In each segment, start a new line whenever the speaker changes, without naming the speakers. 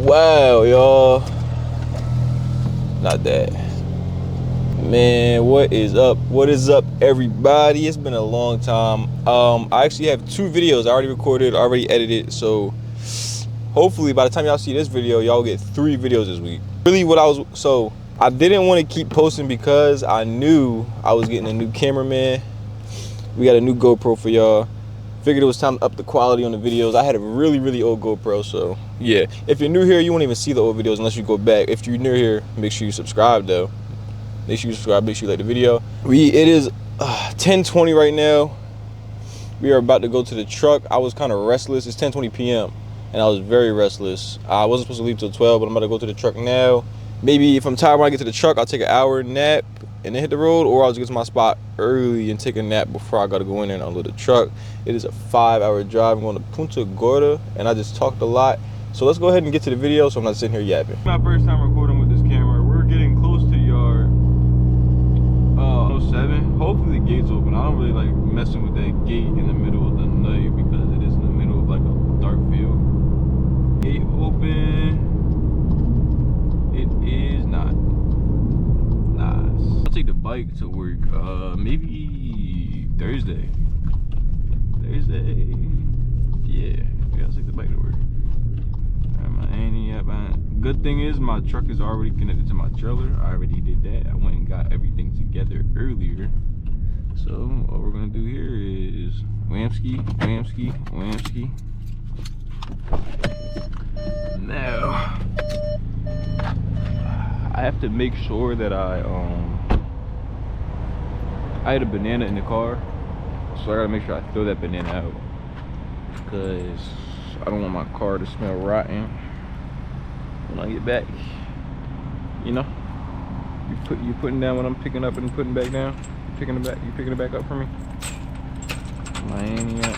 Wow, y'all. Not that. Man, what is up? What is up, everybody? It's been a long time. I actually have 2 videos I already recorded, already edited, so hopefully by the time y'all see this video, y'all get 3 videos this week. Really I didn't want to keep posting because I knew I was getting a new cameraman. We got a new GoPro for y'all. Figured it was time to up the quality on the videos. I had a really old GoPro, so yeah. If you're new here, you won't even see the old videos unless you go back. If you're new here, make sure you subscribe though. Make sure you subscribe, make sure you like the video. It is 10:20 right now. We are about to go to the truck. I was kind of restless. It's 10:20 p.m. and I was very restless. I wasn't supposed to leave till 12, but I'm about to go to the truck now. Maybe if I'm tired when I get to the truck, I'll take an hour nap and then hit the road, or I'll just get to my spot early and take a nap before I gotta go in there and unload the truck. It is a 5-hour drive. I'm going to Punta Gorda, and I just talked a lot. So let's go ahead and get to the video so I'm not sitting here yapping. My first time recording with this camera. We're getting close to yard 07. Hopefully the gate's open. I don't really like messing with that gate in the middle of the night because it is in the middle of like a dark field. Gate open. It is not. Nice. I'll take the bike to work maybe Thursday. Yeah, I'll take the bike to work. Good thing is my truck is already connected to my trailer. I already did that. I went and got everything together earlier. So what we're gonna do here is whamski. Now I have to make sure that I had a banana in the car, so I gotta make sure I throw that banana out because I don't want my car to smell rotten when I get back. You know, you putting down what I'm picking up and putting back down. You picking it back up for me. Miami up.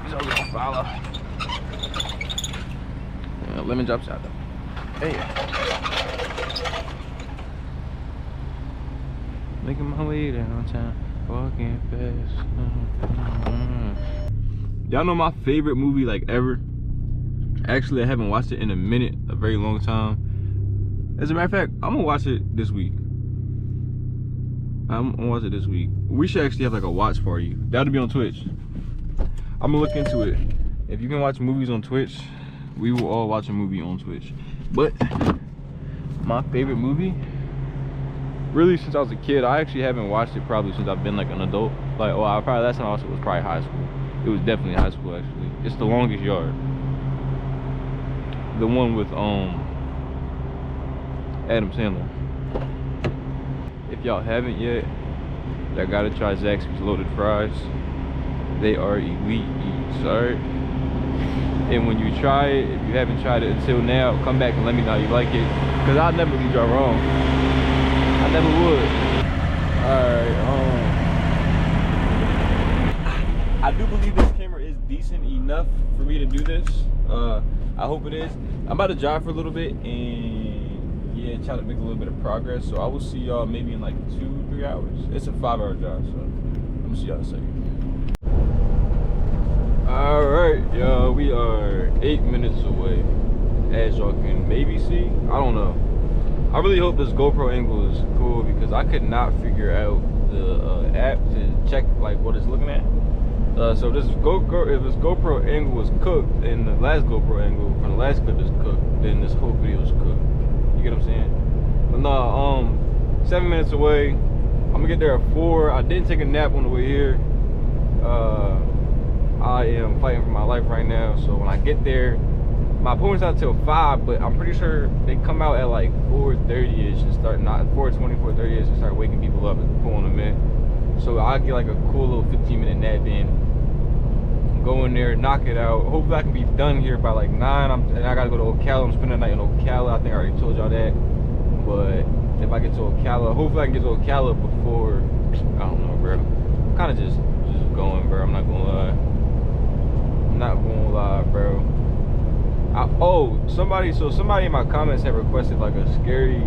He's always gonna follow. Yeah, lemon drops out though. Hey. Making my way downtown, walking fast. Y'all know my favorite movie like ever? Actually, I haven't watched it in a minute, a very long time. As a matter of fact, I'm gonna watch it this week. We should actually have like a watch party. That'll be on Twitch. I'm gonna look into it. If you can watch movies on Twitch, we will all watch a movie on Twitch. But my favorite movie, really since I was a kid, I actually haven't watched it probably since I've been like an adult. Like, last time I watched it was probably high school. It was definitely high school actually. It's The Longest Yard. The one with Adam Sandler. If y'all haven't yet, y'all gotta try Zaxby's loaded fries. They are elite eats, alright? And when you try it, if you haven't tried it until now, come back and let me know how you like it. Cause I'll never leave y'all wrong. I never would. Alright, I do believe this camera is decent enough for me to do this. I hope it is. I'm about to drive for a little bit and yeah, try to make a little bit of progress. So I will see y'all maybe in like 2-3 hours. It's a 5-hour drive, so I'm gonna see y'all in a second. All right, y'all, we are 8 minutes away. As y'all can maybe see, I don't know. I really hope this GoPro angle is cool because I could not figure out the app to check like what it's looking at. So if this GoPro angle was cooked and the last GoPro angle from the last clip is cooked, then this whole video is cooked. You get what I'm saying? But no, 7 minutes away. I'm gonna get there at 4. I didn't take a nap on the way here. I am fighting for my life right now. So when I get there, my appointment's not until 5, but I'm pretty sure they come out at like 4:30ish and start 4:20, 4:30ish and start waking people up and pulling them in. So I'll get like a cool little 15-minute nap in. Go in there, knock it out. Hopefully I can be done here by like 9. And I gotta go to Ocala. I'm spending the night in Ocala. I think I already told y'all that. But if I get to Ocala, hopefully I can get to Ocala before, I don't know, bro. I'm kind of just going, bro. I'm not gonna lie, bro. Somebody in my comments have requested like a scary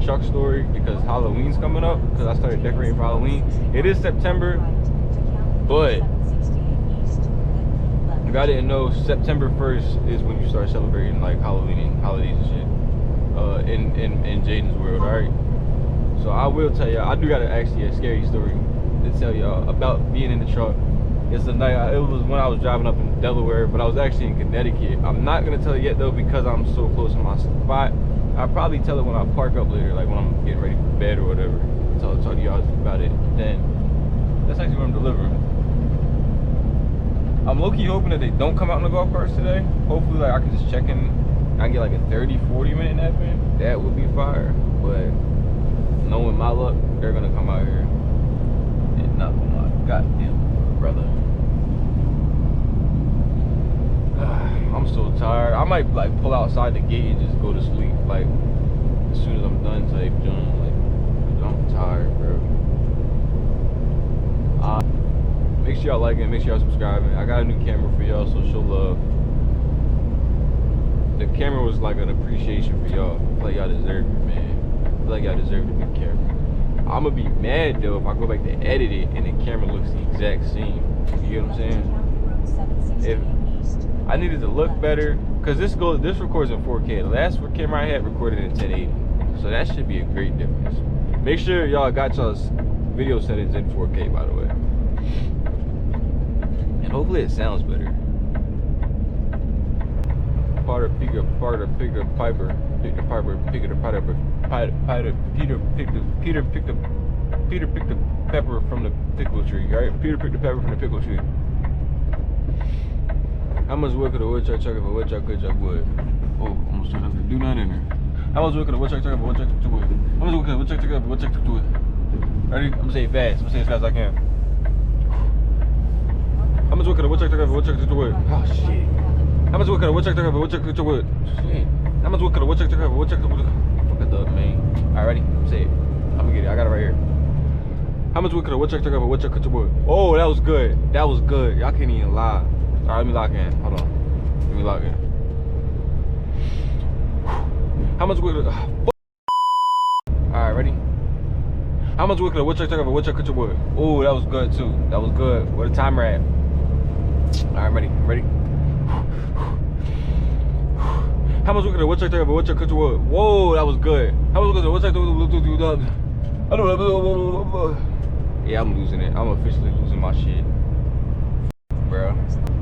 truck story because Halloween's coming up. Because I started decorating for Halloween. It is September, but If I didn't know, September 1st is when you start celebrating like Halloween and holidays and shit. In Jaden's world, alright? So I will tell y'all, I do got actually a scary story to tell y'all about being in the truck. It's the night, it was when I was driving up in Delaware, but I was actually in Connecticut. I'm not gonna tell it yet though because I'm so close to my spot. I'll probably tell it when I park up later, like when I'm getting ready for bed or whatever. Talk to y'all about it then. That's actually what I'm delivering. I'm low-key hoping that they don't come out in the golf carts today. Hopefully like I can just check in, I can get like a 30-40 minute nap in. That would be fire. But knowing my luck, they're gonna come out here and knock on my goddamn brother. I'm so tired. I might like pull outside the gate and just go to sleep like as soon as I'm done type joint. Like I'm tired, bro. Make sure y'all like it, make sure y'all subscribing. I got a new camera for y'all, so show love. The camera was like an appreciation for y'all. I feel like y'all deserve it, man. I feel like y'all deserve the new camera. I'm gonna be mad though if I go back to edit it and the camera looks the exact same. You get what I'm saying? If I needed to look better, cause this records in 4K. The last camera I had recorded in 1080, so that should be a great difference. Make sure y'all got y'all's video settings in 4K, by the way, and hopefully it sounds better. Piper picked the pepper from the pickle tree, right? Peter picked the pepper from the pickle tree. How much wood could a woodchuck chuck if a woodchuck could chuck wood? Oh, almost don't have to do nothing in there. How much wood could a woodchuck chuck if a woodchuck chuck wood? How much wood could a woodchuck chuck if a woodchuck chuck wood? Ready? I'm gonna say it fast. I'm gonna say it as fast as I can. How much wood could a woodchuck chuck if a woodchuck chuck wood? Oh shit. How much wood could a woodchuck chuck if a woodchuck chuck wood? Shit. How much wood could a woodchuck chuck if a woodchuck chuck wood? Fuck it up, man. Alright, ready? Say it. I'm gonna get it. I got it right here. How much wood could a woodchuck chuck if a woodchuck chuck wood? Oh, that was good. That was good. Y'all can't even lie. Alright, let me lock in. Hold on. Let me lock in. How much wood? Alright, ready? How much wood could a woodchuck chuck if a woodchuck chuck wood? Oh, that was good too. That was good. Where the timer at? Alright, ready? Ready? How much wood could a woodchuck chuck if a woodchuck chuck wood? Whoa, that was good. How much wood could a woodchuck chuck? I don't know. Yeah, I'm losing it. I'm officially losing my shit, bro.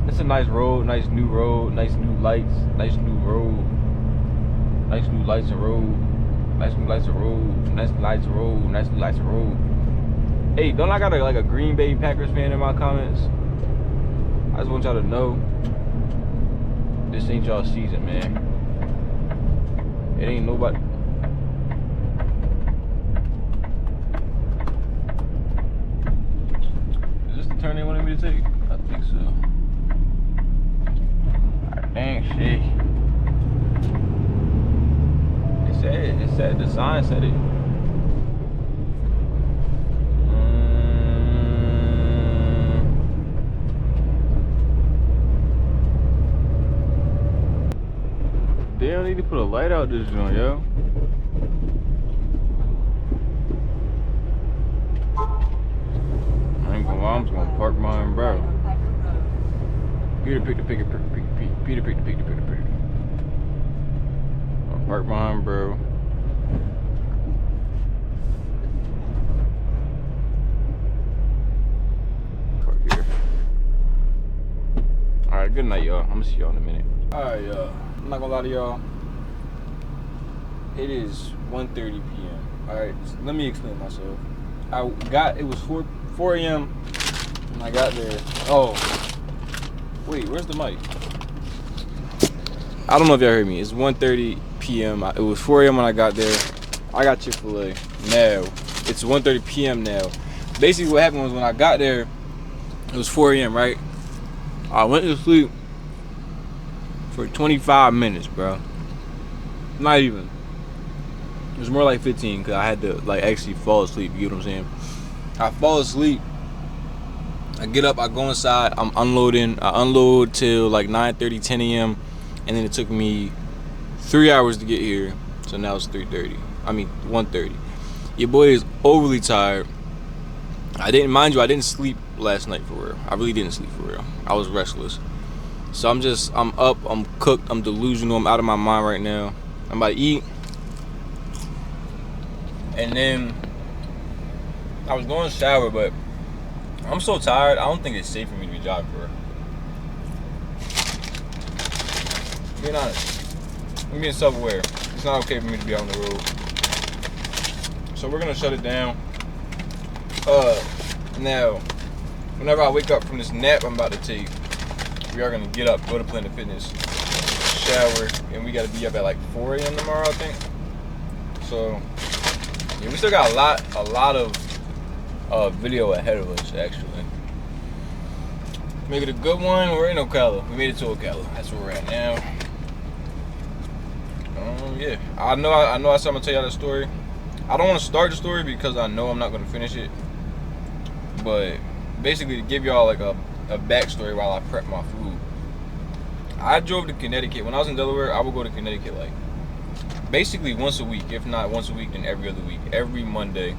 It's a nice road, nice new road, nice new lights, nice new road, nice new lights and road, nice new lights and road, nice lights and road, nice new lights and road. Hey, don't I got like a Green Bay Packers fan in my comments? I just want y'all to know this ain't y'all season, man. It ain't nobody. Is this the turn they wanted me to take? I think so. Dang shit. It said the sign said it. They don't need to put a light out this joint, yo. I ain't gonna lie, I'm just gonna park my umbrella. Peter picked the picker. Peter picked the picker. I'll park behind, bro. Park here. Alright, good night, y'all. I'm gonna see y'all in a minute. Alright, y'all. I'm not gonna lie to y'all. It is 1:30 p.m. Alright, so let me explain myself. It was 4 a.m. when I got there. Oh. Wait, where's the mic? I don't know if y'all heard me. It's 1:30 p.m. It was 4 a.m. when I got there. I got Chick-fil-A. Now, it's 1:30 p.m. now. Basically, what happened was when I got there, it was 4 a.m., right? I went to sleep for 25 minutes, bro. Not even. It was more like 15 because I had to, like, actually fall asleep. You get what I'm saying? I fall asleep. I get up, I go inside, I'm unloading. I unload till like 9:30, 10 a.m. And then it took me 3 hours to get here. So now it's 1:30. Your boy is overly tired. Mind you, I didn't sleep last night for real. I really didn't sleep for real. I was restless. So I'm up, I'm cooked, I'm delusional, I'm out of my mind right now. I'm about to eat. And then I was going to shower, but I'm so tired, I don't think it's safe for me to be driving for her. Being honest, I'm being self-aware. It's not okay for me to be out on the road. So we're gonna shut it down. Now, whenever I wake up from this nap I'm about to take, we are gonna get up, go to Planet Fitness, shower, and we gotta be up at like 4 a.m. tomorrow, I think. So yeah, we still got a lot of video ahead of us actually. Make it a good one. We're in Ocala. We made it to Ocala. That's where we're at now. Yeah, I know I said I'm gonna tell y'all that story. I don't want to start the story because I know I'm not gonna finish it. But basically, to give y'all like a backstory while I prep my food, I drove to Connecticut. When I was in Delaware, I would go to Connecticut like basically once a week, if not once a week, then every other week, every Monday,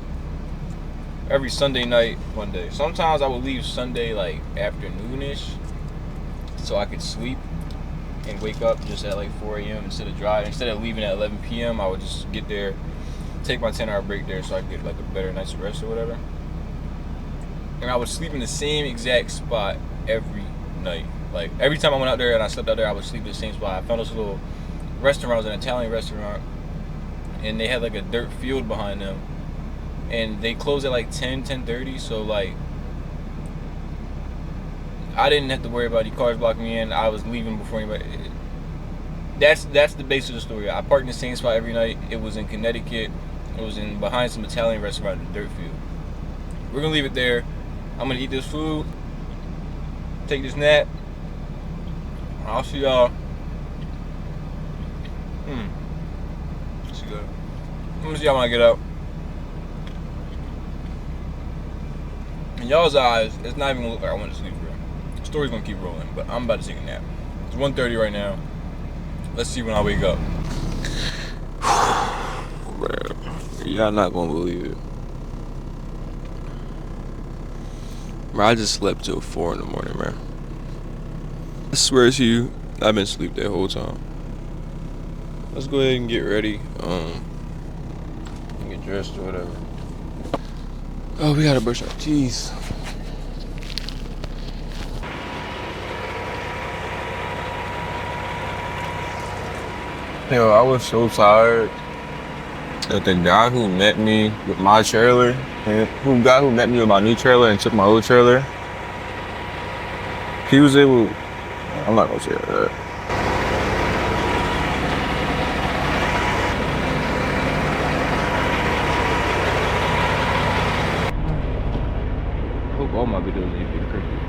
every Sunday night, Monday. Sometimes I would leave Sunday like afternoonish, so I could sleep and wake up just at like 4 a.m. instead of driving. Instead of leaving at 11 p.m., I would just get there, take my 10-hour break there so I could get like a better night's rest or whatever. And I would sleep in the same exact spot every night. Like every time I went out there and I slept out there, I would sleep in the same spot. I found this little restaurant. It was an Italian restaurant, and they had like a dirt field behind them, and they closed at like 10:30. So like I didn't have to worry about any cars blocking me in. I was leaving before anybody. That's the base of the story. I parked in the same spot every night. It was in Connecticut. It was in behind some Italian restaurant in the dirt field. We're gonna leave it there. I'm gonna eat this food, take this nap. I'll see y'all. See y'all. I'm gonna see y'all when I get up. In y'all's eyes, it's not even gonna look like I went to sleep, bro. The story's gonna keep rolling, but I'm about to take a nap. It's 1:30 right now. Let's see when I wake up. Y'all not gonna believe it. Bro, I just slept till 4 in the morning, man. I swear to you, I've been asleep that whole time. Let's go ahead and get ready. And get dressed or whatever. Oh, we gotta brush our teeth. Yo, I was so tired that the guy who met me with my trailer, and who met me with my new trailer and took my old trailer, he was able, I'm not gonna say that. I hope all my videos ain't being crazy.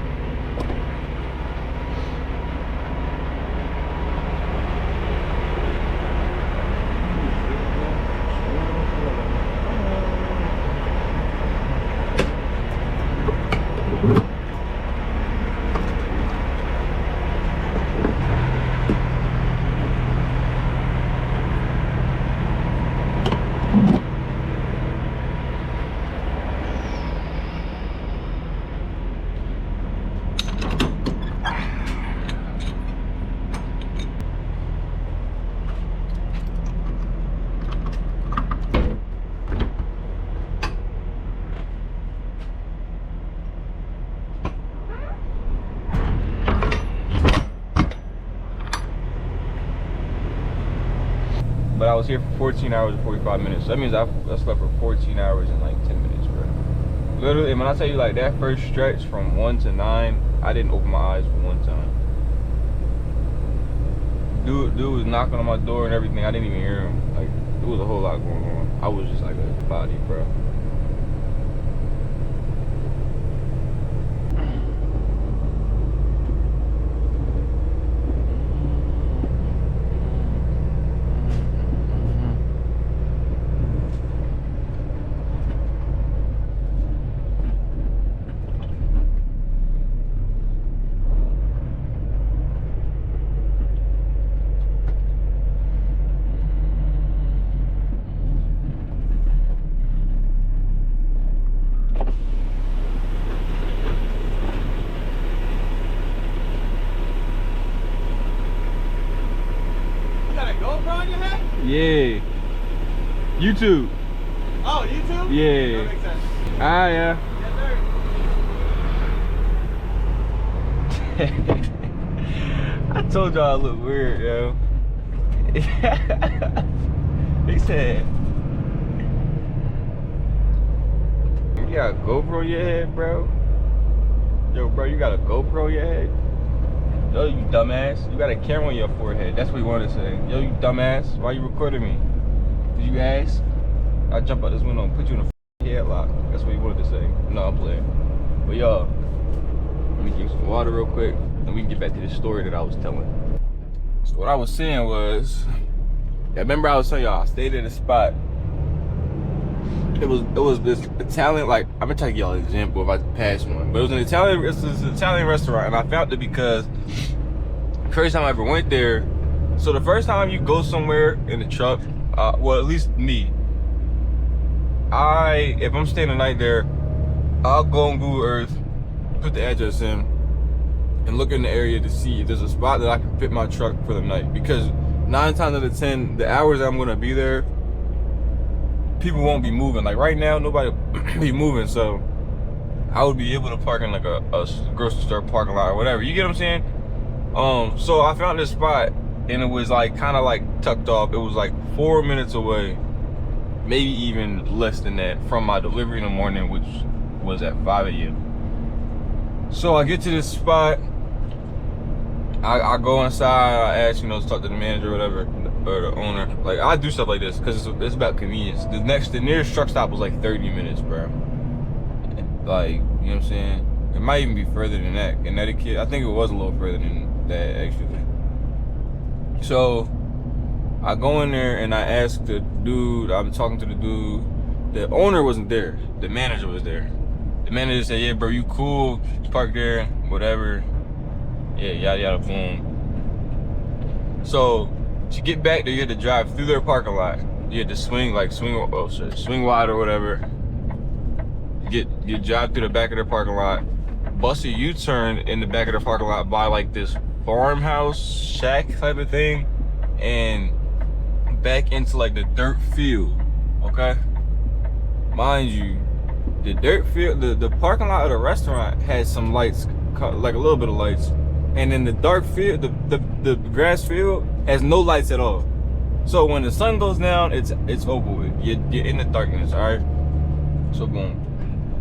But I was here for 14 hours and 45 minutes. So that means I slept for 14 hours and like 10 minutes, bro. Literally, when I tell you like that first stretch from 1 to 9, I didn't open my eyes for one time. Dude was knocking on my door and everything. I didn't even hear him. Like, there was a whole lot going on. I was just like a body, bro. GoPro on your head?
Yeah. YouTube.
Oh, YouTube?
Yeah.
That makes sense.
Ah, yeah.
Yes, sir.
I told y'all I look weird, yo. He said, you got a GoPro in your head, bro? Yo, bro, you got a GoPro in your head? Yo, you dumbass. You got a camera on your forehead. That's what he wanted to say. Yo, you dumbass. Why you recording me? Did you ask? I'll jump out this window and put you in a headlock. That's what he wanted to say. No, I'm playing. But y'all, let me drink some water real quick, and we can get back to the story that I was telling. So what I was saying was, I remember I was telling y'all I stayed at a spot. It was this Italian, like, I'm gonna try to give y'all an example if I pass one, but it was an Italian restaurant, and I found it because first time I ever went there. So the first time you go somewhere in the truck, well, at least me, if I'm staying the night there, I'll go on Google Earth, put the address in, and look in the area to see if there's a spot that I can fit my truck for the night. Because 9 times out of 10, the hours I'm gonna be there, people won't be moving. Like right now, nobody be moving, so I would be able to park in like a grocery store parking lot or whatever. You get what I'm saying? So I found this spot, and it was like kind of like tucked off. It was like 4 minutes away, maybe even less than that, from my delivery in the morning, which was at 5 a.m. So I get to this spot. I go inside, I ask, to talk to the manager or whatever, or the owner. Like, I do stuff like this because it's about convenience. The nearest truck stop was like 30 minutes, bro. Like, you know what I'm saying? It might even be further than that. Connecticut, I think it was a little further than that, actually. So, I go in there and I ask the dude, I'm talking to the dude. The owner wasn't there. The manager was there. The manager said, yeah, bro, you cool, park there, whatever. Yeah, yada yada, boom. So to get back there, you had to drive through their parking lot. You had to swing wide or whatever. You drive through the back of their parking lot, bust a U-turn in the back of their parking lot by like this farmhouse shack type of thing, and back into like the dirt field. Okay, mind you, the dirt field, the parking lot of the restaurant had some lights, like a little bit of lights. And then the dark field, the grass field has no lights at all. So when the sun goes down, it's over with. You're in the darkness, all right? So boom,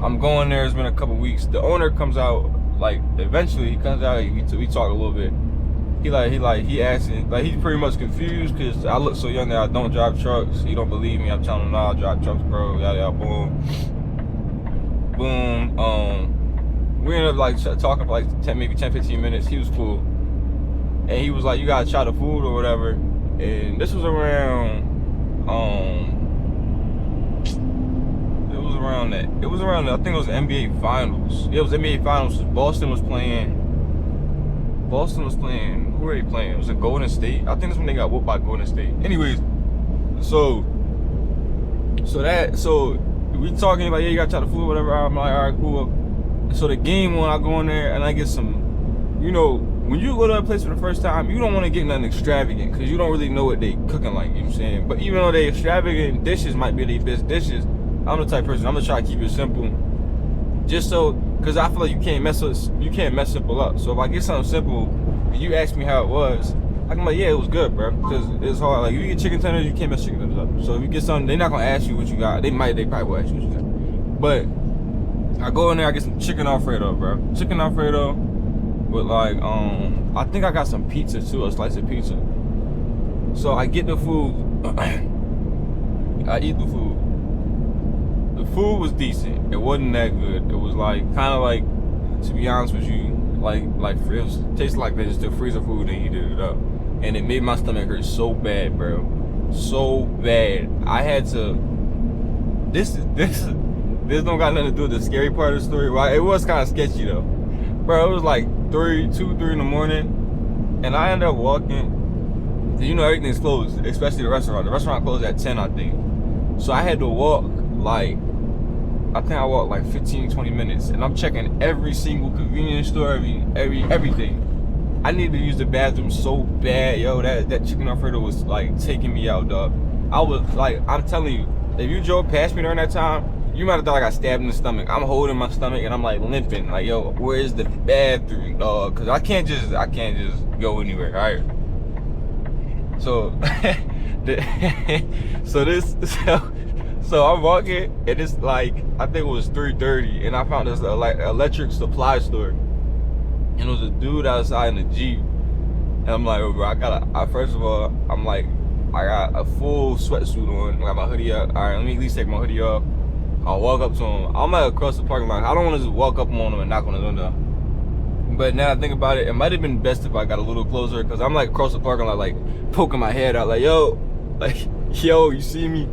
I'm going there. It's been a couple weeks. The owner comes out, like eventually he comes out. We talk a little bit. He asks, like he's pretty much confused because I look so young that I don't drive trucks. He don't believe me. I'm telling him, nah, I drive trucks, bro. Yada yada, boom, boom. We ended up like talking for like maybe 10-15 minutes. He was cool, and he was like, you gotta try the food or whatever. And this was around it was around that I think it was NBA Finals. Yeah, it was NBA Finals. Boston was playing, who were they playing? It was a Golden State. I think that's when they got whooped by Golden State. Anyways, so we talking like, yeah, you gotta try the food, whatever. I'm like, all right, cool. So the game one, I go in there and I get some, when you go to a place for the first time, you don't want to get nothing extravagant because you don't really know what they cooking like, you know what I'm saying? But even though they extravagant dishes might be their best dishes, I'm the type of person, I'm gonna try to keep it simple. Just so, because I feel like you can't mess simple up. So if I get something simple and you ask me how it was, I can be like, yeah, it was good, bro. Because it's hard. Like, if you get chicken tenders, you can't mess chicken tenders up. So if you get something, they're not gonna ask you what you got. They probably will ask you what you got. But I go in there, I get some chicken Alfredo, bro. Chicken Alfredo with like, I think I got some pizza too, a slice of pizza. So I get the food, I eat the food. The food was decent. It wasn't that good. It was like, kind of like, to be honest with you, like it tasted like they just took freezer food and heated it up. And it made my stomach hurt so bad, bro. So bad. I had to, this don't got nothing to do with the scary part of the story. Well, it was kind of sketchy though. Bro, it was like 3 in the morning, and I ended up walking. Everything's closed, especially the restaurant. The restaurant closed at 10, I think. So I had to walk like, I think I walked like 15-20 minutes, and I'm checking every single convenience store, everything. I needed to use the bathroom so bad, yo. That chicken Alfredo was like taking me out, dog. I was like, I'm telling you, if you drove past me during that time, you might have thought I got stabbed in the stomach. I'm holding my stomach and I'm like limping, like, yo, where's the bathroom, dog? Cause I can't just go anywhere, all right? So, so I'm walking and it's like, I think it was 3:30, and I found this like electric supply store, and it was a dude outside in the Jeep, and I'm like, oh, bro, first of all, I'm like, I got a full sweatsuit on, I got my hoodie up. All right, let me at least take my hoodie off. I'll walk up to him. I'm like across the parking lot. I don't want to just walk up on him and knock on his window. But now I think about it, it might have been best if I got a little closer, because I'm like across the parking lot, like poking my head out, like, yo, you see me?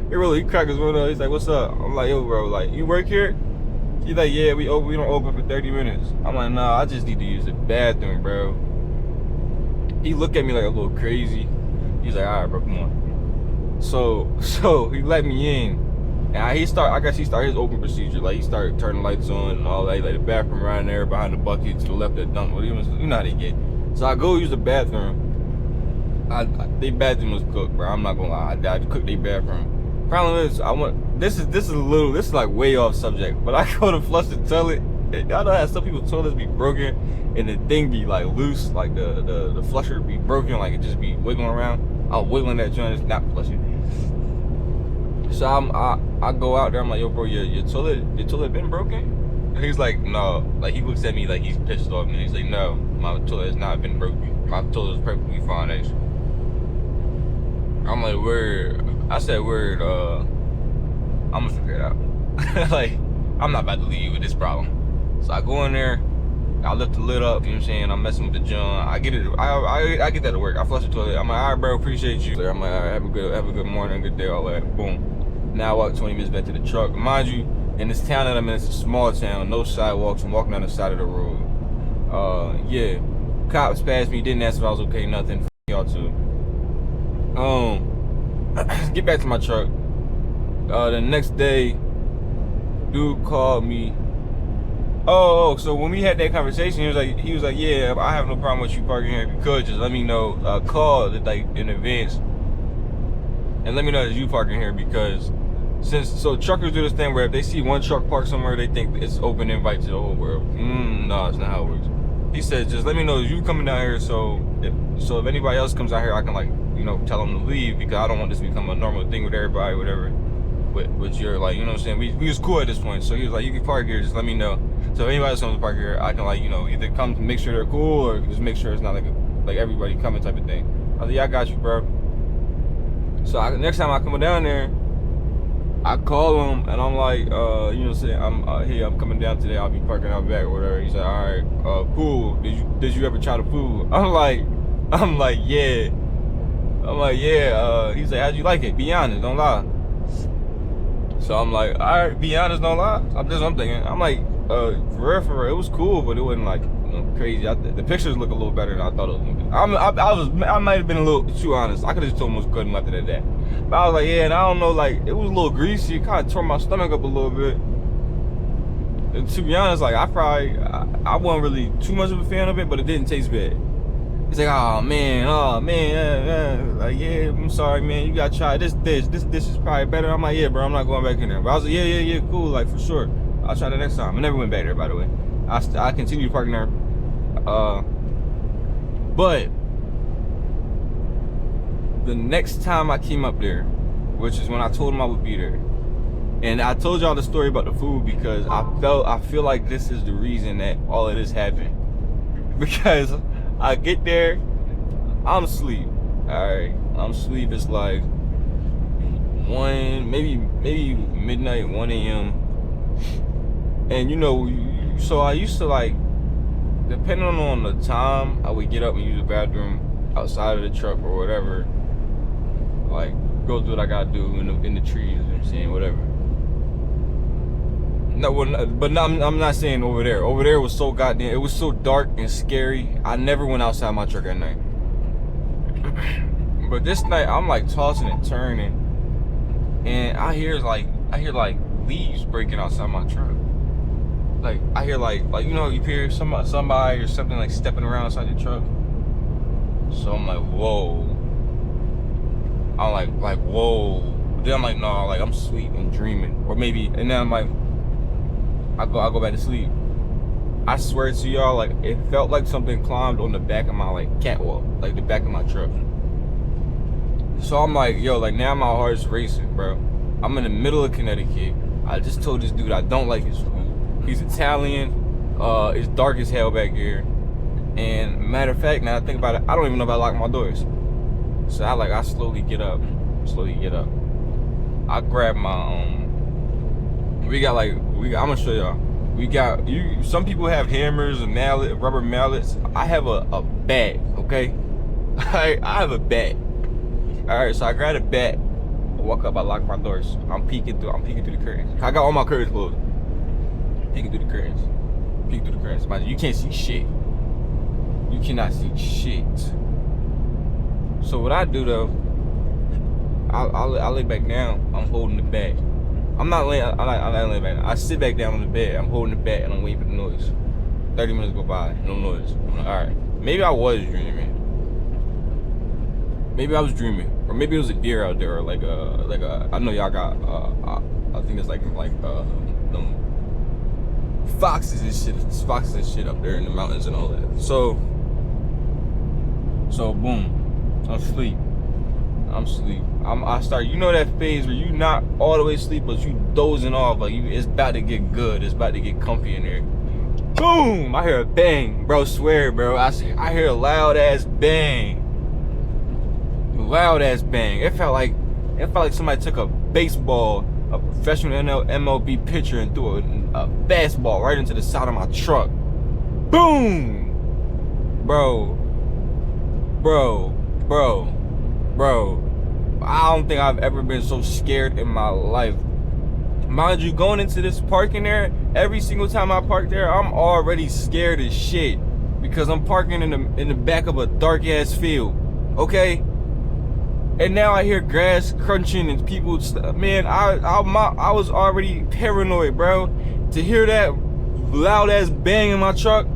He cracked his window. He's like, what's up? I'm like, yo, bro, like, you work here? He's like, yeah, we don't open for 30 minutes. I'm like, nah, I just need to use the bathroom, bro. He looked at me like a little crazy. He's like, all right, bro, come on. So he let me in. And I guess he started his open procedure. Like, he started turning lights on and all that. Like, the bathroom right there behind the bucket to the left of the dump. You know how they get. So I go use the bathroom. Their bathroom was cooked, bro. I'm not gonna lie. I cooked their bathroom. Problem is, this is like way off subject, but I go to flush the toilet. Y'all know how some people's toilets be broken and the thing be like loose, like the flusher be broken, like it just be wiggling around. I was wiggling that joint, it's not flushing. So I go out there, I'm like, yo, bro, your toilet been broken? And he's like, no. Like, he looks at me like he's pissed off, and he's like, no, my toilet has not been broken. My toilet is perfectly fine, actually. I'm like, word. I said, word, I'm gonna figure it out. Like, I'm not about to leave you with this problem. So I go in there, I lift the lid up, you know what I'm saying? I'm messing with the joint. I get it. I get that to work. I flush the toilet. I'm like, all right, bro, appreciate you. I'm like, all right, have a good morning, good day, all that. Boom. Now I walk 20 minutes back to the truck. Mind you, in this town that I'm in, it's a small town, no sidewalks. I'm walking down the side of the road. Yeah. Cops passed me, didn't ask if I was okay, nothing. F y'all too. Get back to my truck. The next day, dude called me. So when we had that conversation, he was like, yeah, I have no problem with you parking here. If you could, just let me know. Call like in advance, and let me know that you parking here, because truckers do this thing where if they see one truck parked somewhere, they think it's open invite to the whole world. No, it's not how it works. He said, just let me know that you coming down here, so if anybody else comes out here, I can, like, you know, tell them to leave, because I don't want this to become a normal thing with everybody, whatever. But you're like, you know what I'm saying? We was cool at this point. So he was like, you can park here, just let me know. So if anybody else comes to park here, I can, like, you know, either come to make sure they're cool, or just make sure it's not like everybody coming type of thing. I was like, yeah, I got you, bro. So next time I come down there, I call him and I'm like, you know what I'm saying, I'm coming down today, I'll be parking out back or whatever. He's like, all right, cool. Did you ever try the food? I'm like, yeah. He's like, how'd you like it? Be honest, don't lie. So I'm like, all right, be honest, don't lie. That's what I'm thinking. I'm like, for real, it was cool, but it wasn't like, you know, crazy. The pictures look a little better than I thought it was gonna be. I might have been a little too honest. I could have just told him it was good and left it at that. But I was like, yeah, and I don't know, like, it was a little greasy. It kind of tore my stomach up a little bit. And to be honest, like, I wasn't really too much of a fan of it, but it didn't taste bad. He's like, oh man, like, yeah, I'm sorry, man, you gotta try this dish is probably better. I'm like, yeah, bro, I'm not going back in there. But I was like, yeah, cool, like, for sure, I'll try the next time. I never went back there, by the way. I continued parking there, but the next time I came up there, which is when I told him I would be there, and I told y'all the story about the food because I feel like this is the reason that all of this happened. Because I get there, I'm asleep. Alright, I'm asleep. It's like 1, maybe midnight, 1 a.m. And you know, so I used to, like, depending on the time, I would get up and use the bathroom outside of the truck or whatever. Like, go do what I gotta do in the trees, you know what I'm saying, whatever. No, but no, I'm not saying over there. Over there was so goddamn, it was so dark and scary. I never went outside my truck at night. But this night, I'm like tossing and turning, and I hear like leaves breaking outside my truck. like I hear like you know, you hear somebody or something like stepping around inside the truck. So I'm like, whoa. I'm like whoa. Then I'm like, no, like I'm asleep and dreaming, or maybe, and then I'm like, I go back to sleep. I swear to y'all, like it felt like something climbed on the back of my like catwalk, like the back of my truck. So I'm like, yo, like now my heart's racing, bro. I'm in the middle of Connecticut. I just told this dude I don't like his food. He's Italian. It's dark as hell back here. And matter of fact, now I think about it, I don't even know if I lock my doors. So I slowly get up. I grab my I'm gonna show y'all. We got some people have hammers and rubber mallets. I have a bat, okay? I have a bat. Alright, so I grab a bat, I walk up, I lock my doors. I'm peeking through the curtains. I got all my curtains closed. Peeking through the curtains. Mind you, you can't see shit. You cannot see shit. So what I do though, I lay back down, I'm holding the bat. I'm not laying back. I sit back down on the bed, I'm holding the bat and I'm waiting for the noise. 30 minutes go by, no noise. I'm like, alright, maybe I was dreaming. Maybe I was dreaming, or maybe it was a deer out there, or like a. I know y'all got. I think it's like them foxes and shit up there in the mountains and all that. So boom, I'm asleep. I start. You know that phase where you not all the way asleep, but you dozing off, like it's about to get good. It's about to get comfy in there. Boom! I hear a bang, bro. Swear, bro. I hear a loud ass bang. Loud ass bang. It felt like somebody took a baseball, a professional MLB pitcher, and threw a fastball right into the side of my truck. Boom! Bro. I don't think I've ever been so scared in my life. Mind you, going into this parking there, every single time I park there, I'm already scared as shit because I'm parking in the back of a dark ass field. Okay? And now I hear grass crunching and people, man, I was already paranoid, bro. To hear that loud ass bang in my truck,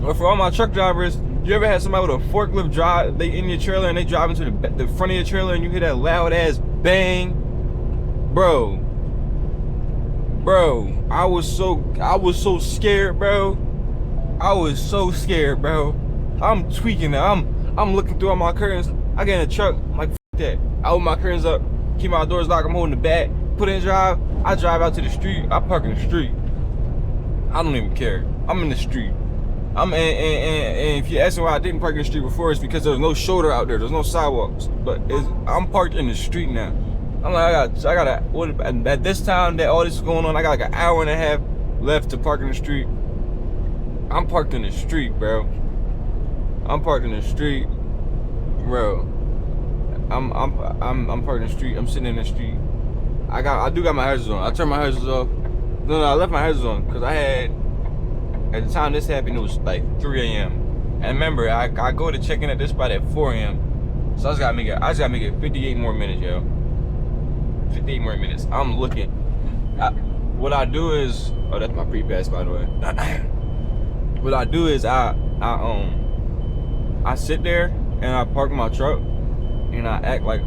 or for all my truck drivers, you ever had somebody with a forklift drive, they in your trailer and they drive into the front of your trailer and you hear that loud ass bang? Bro, I was so scared, bro. I was so scared, bro. I'm tweaking now. I'm looking through all my curtains. I get in the truck, I'm like, f that. I open my curtains up, keep my doors locked, I'm holding the bat, put in drive, I drive out to the street, I park in the street. I don't even care. I'm in the street. And if you're asking why I didn't park in the street before, it's because there's no shoulder out there, there's no sidewalks. But I'm parked in the street now. I'm like, at this time that all this is going on, I got like an hour and a half left to park in the street. I'm parked in the street, bro. I'm parked in the street. Bro, I'm parked in the street. I'm sitting in the street. I do got my hazards on. I turned my hazards off. No, I left my hazards on because I had, at the time this happened, it was like 3 a.m. And remember, I go to check in at this spot at 4 a.m. So I just gotta make it 58 more minutes, yo. 58 more minutes. I'm looking. What I do is, oh, that's my pre-pass, by the way. What I do is I sit there and I park my truck and I act like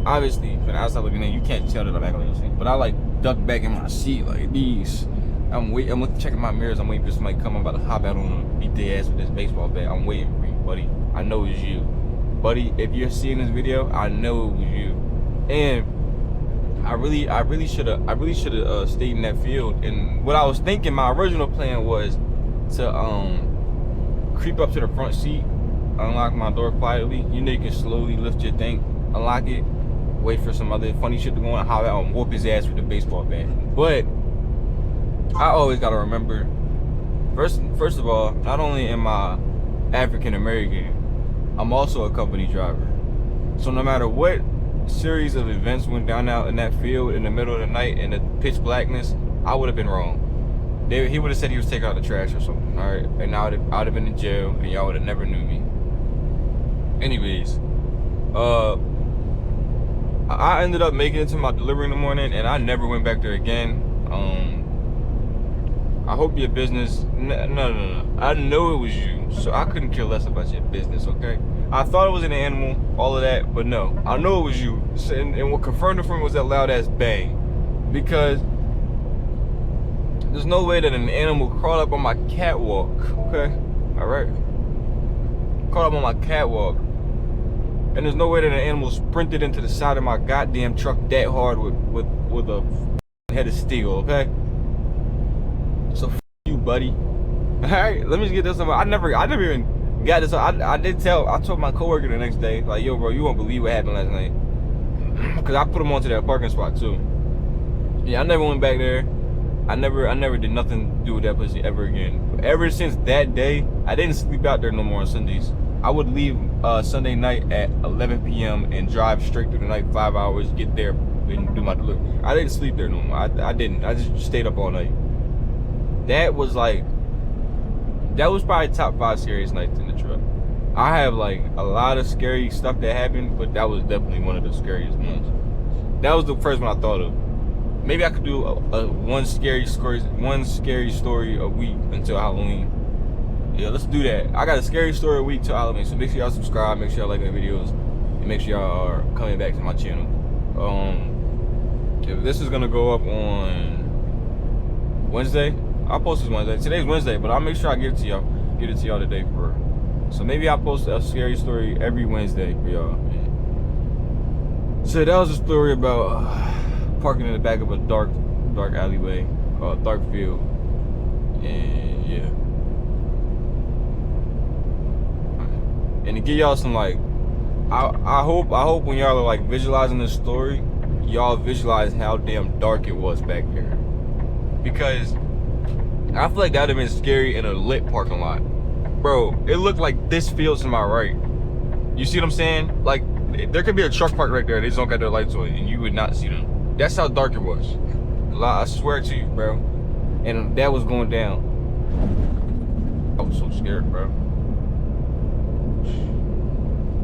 obviously from the outside looking in, you can't tell that I'm acting like this, but I like duck back in my seat like these. I'm looking, checking my mirrors. I'm waiting for somebody to come. I'm about to hop out on them, beat their ass with this baseball bat. I'm waiting for you, buddy. I know it's you, buddy. If you're seeing this video, I know it was you. And I really should have stayed in that field. And what I was thinking, my original plan was to creep up to the front seat, unlock my door quietly. You know, you can slowly lift your thing, unlock it, wait for some other funny shit to go on, hop out and whoop his ass with the baseball bat. But I always gotta remember, first of all, not only am I African American, I'm also a company driver. So no matter what series of events went down out in that field in the middle of the night in the pitch blackness, I would have been wrong. He would have said he was taking out the trash or something, all right? And I would have been in jail, and y'all would have never knew me. Anyways, I ended up making it to my delivery in the morning, and I never went back there again. I hope your business. No. I know it was you, so I couldn't care less about your business. Okay. I thought it was an animal, all of that, but no, I know it was you. And what confirmed it for me was that loud ass bang, because there's no way that an animal crawled up on my catwalk. Okay, all right, crawled up on my catwalk, and there's no way that an animal sprinted into the side of my goddamn truck that hard with a head of steel. Okay, so f you, buddy. All right, let me just get this. I never even got this. I told my coworker the next day, like, yo, bro, you won't believe what happened last night, because I put him onto that parking spot too. Yeah, I never went back there. I never did nothing to do with that place ever again. Ever since that day, I didn't sleep out there no more on Sundays. I would leave Sunday night at 11 p.m. and drive straight through the night, 5 hours, get there and do my delivery. I didn't sleep there no more. I didn't. I just stayed up all night. That was probably top 5 scariest nights in the truck. I have like a lot of scary stuff that happened, but that was definitely one of the scariest ones. That was the first one I thought of. Maybe I could do one scary story a week until Halloween. Yeah, let's do that. I got a scary story a week till Halloween, so make sure y'all subscribe, make sure y'all like the videos, and make sure y'all are coming back to my channel. If this is gonna go up on Wednesday, I'll post this Wednesday. Today's Wednesday, but I'll make sure I get it to y'all today for. So maybe I'll post a scary story every Wednesday for y'all. So that was a story about parking in the back of a dark alleyway, dark field, and yeah. And to give y'all some like, I hope when y'all are like visualizing this story, y'all visualize how damn dark it was back there, because I feel like that'd have been scary in a lit parking lot, bro. It looked like this field to my right. You see what I'm saying? Like there could be a truck parked right there. They just don't got their lights on, and you would not see them. That's how dark it was. I swear to you, bro. And that was going down. I was so scared, bro.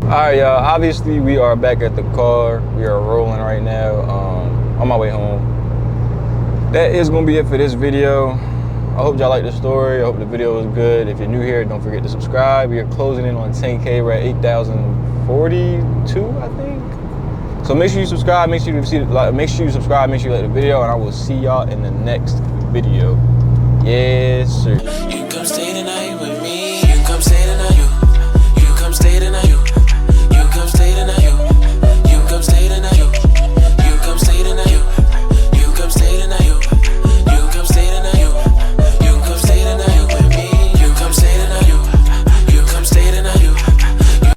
Alright, y'all. Obviously, we are back at the car. We are rolling right now. On my way home. That is going to be it for this video. I hope y'all liked the story. I hope the video was good. If you're new here, don't forget to subscribe. We are closing in on 10K. We're at 8,042, I think. So make sure you subscribe, make sure you subscribe, make sure you like the video, and I will see y'all in the next video. Yes, sir.
You come stay tonight.